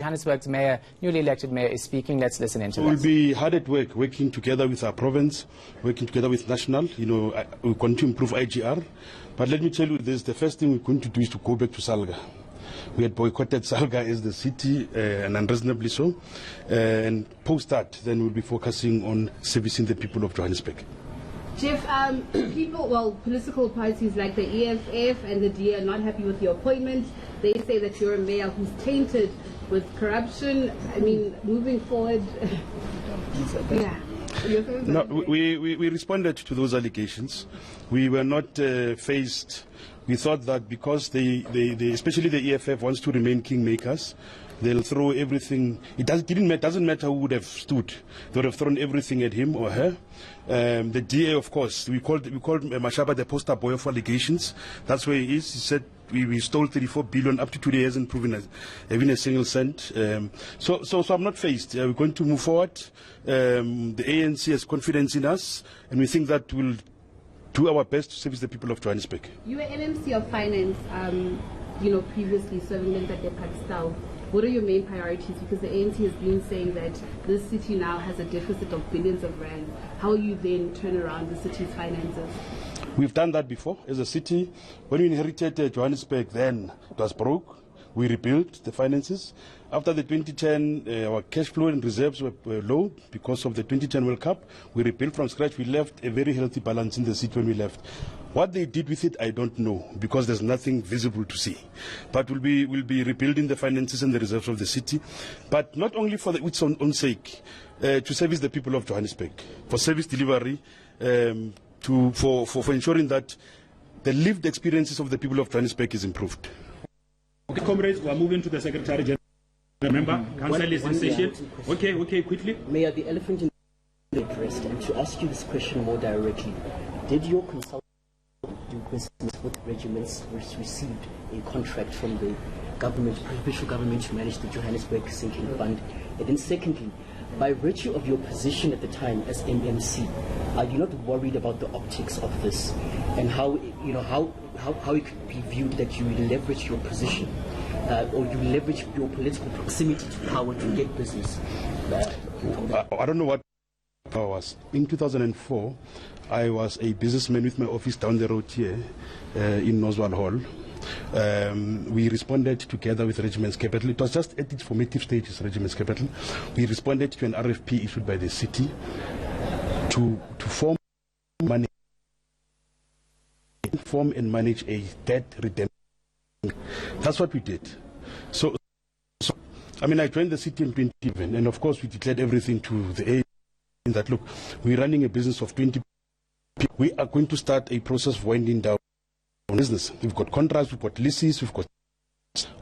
Johannesburg's mayor, newly elected mayor, is speaking. Let's listen into We'll this. be hard at work, working together with our province, working together with national. We're going to improve IGR. But let me tell you this, the first thing we're going to do is to go back to Salga. We had boycotted Salga as the city, and unreasonably so. And post that, then we'll be focusing on servicing the people of Johannesburg. Geoff, political parties like the EFF and the DA are not happy with your appointment. They say that you're a mayor who's tainted with corruption. I mean, moving forward, yeah. No, we responded to those allegations. We were not faced. We thought that because they especially the EFF wants to remain kingmakers, they'll throw everything. Doesn't matter who would have stood. They would have thrown everything at him or her. The DA, of course, we called Mashaba the poster boy of allegations. That's where he is. He said we stole 34 billion. Up to today, he hasn't proven even a single cent. So I'm not faced. We're going to move forward. The ANC has confidence in us, and we think that we'll do our best to service the people of Johannesburg. You were NMC of Finance, previously serving in the Pakistan. What are your main priorities? Because the ANC has been saying that this city now has a deficit of billions of rands. How will you then turn around the city's finances? We've done that before as a city. When we inherited Johannesburg, then it was broke. We rebuilt the finances. After the 2010, our cash flow and reserves were low because of the 2010 World Cup. We rebuilt from scratch. We left a very healthy balance in the city when we left. What they did with it, I don't know, because there's nothing visible to see. But we'll be rebuilding the finances and the reserves of the city, but not only for its own sake, to service the people of Johannesburg, for service delivery, for ensuring that the lived experiences of the people of Johannesburg is improved. Okay, comrades, we are moving to the Secretary General. Remember, Council is in session. Okay, quickly. Mayor, the elephant in the breast, and to ask you this question more directly, did your consultant do business with regiments which received a contract from the government, provincial government, to manage the Johannesburg sinking fund? And then secondly, by virtue of your position at the time as MMC, are you not worried about the optics of this and how it could be viewed that you leverage your position or you leverage your political proximity to power to get business? I don't know what power was. In 2004, I was a businessman with my office down the road here in Noswal Hall. We responded together with Regiment's Capital. It was just at its formative stages, Regiment's Capital. We responded to an RFP issued by the city to form and manage a debt redemption. That's what we did. So I joined the city in 2011, and of course we declared everything to the A in that, look, we're running a business of 20 people. We are going to start a process of winding down business. We've got contracts, we've got leases, we've got...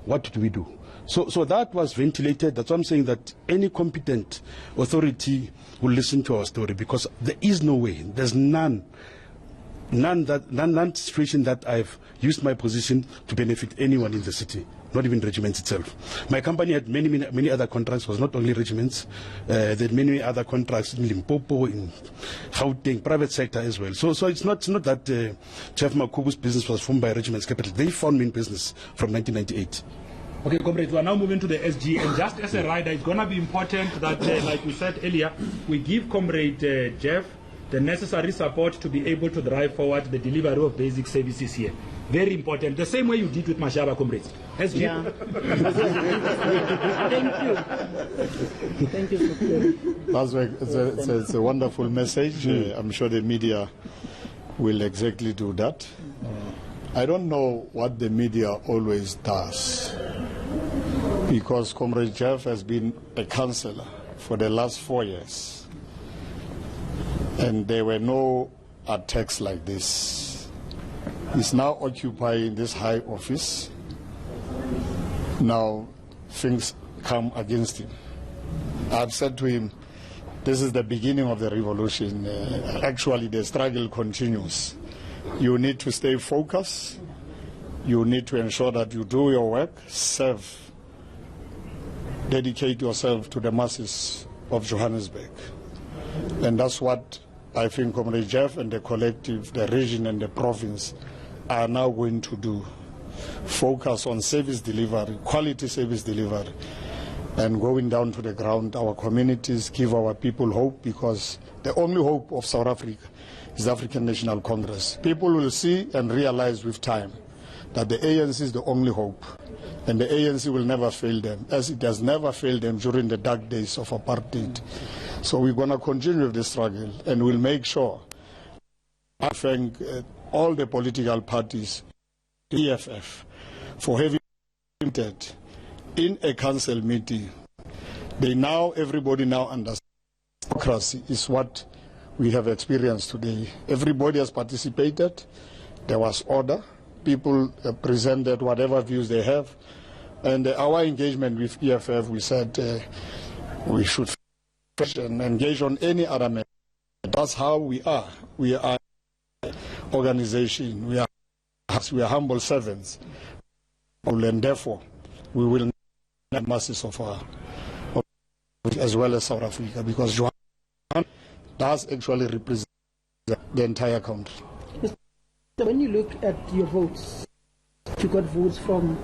What do we do? So that was ventilated. That's why I'm saying that any competent authority will listen to our story, because there is no way, there's none situation that I've used my position to benefit anyone in the city, not even regiments itself. My company had many other contracts. It was not only regiments. They had many other contracts in Limpopo, in Gauteng, private sector as well. So it's not that Geoff Makhubo's business was formed by Regiment's Capital. They found me in business from 1998. Okay, comrades, we are now moving to the SG, and just as a rider, it's going to be important that, like we said earlier, we give Comrade Geoff the necessary support to be able to drive forward the delivery of basic services here. Very important. The same way you did with Mashaba, comrades. SG. Yeah. Thank you. It's a wonderful message. I'm sure the media will exactly do that. I don't know what the media always does, because Comrade Geoff has been a councillor for the last 4 years. And there were no attacks like this. He's now occupying this high office. Now things come against him. I've said to him, this is the beginning of the revolution. Actually, the struggle continues. You need to stay focused. You need to ensure that you do your work, serve, dedicate yourself to the masses of Johannesburg. And that's what I think Comrade Geoff and the collective, the region and the province are now going to do. Focus on service delivery, quality service delivery. and going down to the ground, our communities, give our people hope, because the only hope of South Africa is the African National Congress. People will see and realize with time that the ANC is the only hope, and the ANC will never fail them, as it has never failed them during the dark days of apartheid. So we're going to continue with the struggle, and we'll make sure. I thank all the political parties, the EFF, for having implemented in a council meeting. Everybody now understands democracy is what we have experienced today. Everybody has participated. There was order. People presented whatever views they have. And our engagement with EFF, we said we should engage on any other matter. That's how we are. We are an organization. We are humble servants. And therefore, we will not masses of our, as well as South Africa, because Johannesburg does actually represent the entire country. When you look at your votes, you got votes from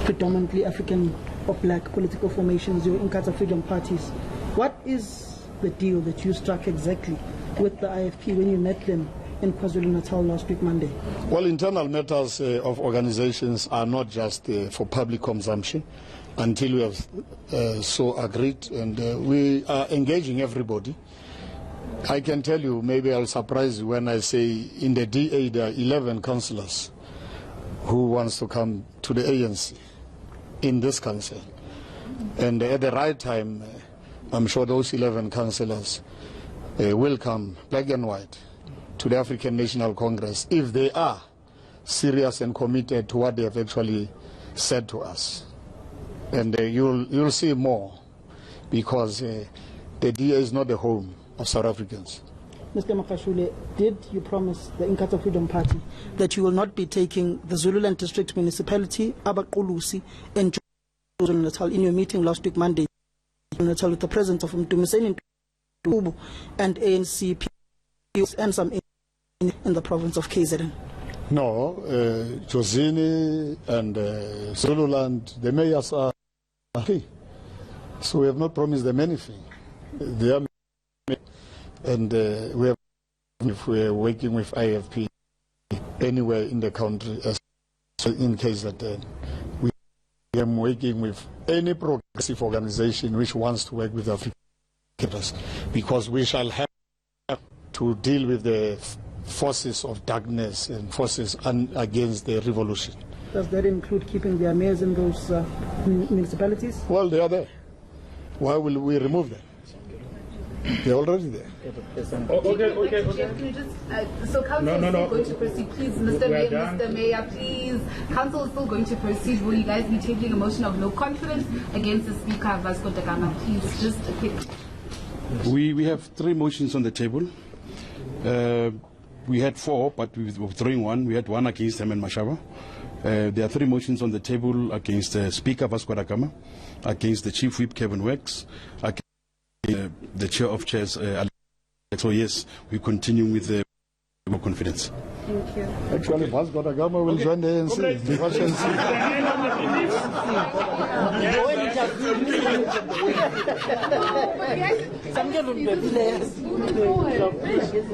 predominantly African or black political formations, your Inkatha Freedom parties. What is the deal that you struck exactly with the IFP when you met them in KwaZulu-Natal last week, Monday? Well, internal matters of organizations are not just for public consumption until we have so agreed, and we are engaging everybody. I can tell you, maybe I'll surprise you when I say in the DA there are 11 councillors who wants to come to the ANC in this council. And at the right time, I'm sure those 11 councillors will come, black and white, to the African National Congress if they are serious and committed to what they have actually said to us. And you'll see more, because the DA is not the home of South Africans. Mr. Makashule, did you promise the Inkatha Freedom Party that you will not be taking the Zululand District Municipality, Abaqulusi, and KwaZulu-Natal in your meeting last week, Monday, Natal, with the presence of Mdumiseni and ANC and some in the province of KZN? No, Josini and Zululand, the mayors are free. So we have not promised them anything. They are, and we are working with IFP anywhere in the country, in case that we are working with any progressive organization which wants to work with Africans, because we shall have to deal with the forces of darkness and forces against the revolution. Does that include keeping their mayors in those municipalities? Well, they are there. Why will we remove them? They're already there. Okay. Geoff, can you just, so council is still going to proceed, please, Mr. Mayor, please. Council is still going to proceed. Will you guys be taking a motion of no confidence against the Speaker, Vasco da Gama? Please, just a quick. We have 3 motions on the table. We had 4, but we were throwing 1. We had 1 against Herman Mashaba. There are 3 motions on the table against Speaker Vasco da Gama, against the Chief Whip Kevin Wex, against the Chair of Chairs. So yes, we continue with the more confidence. Thank you. Actually, Vasco da Gama will join the ANC. Some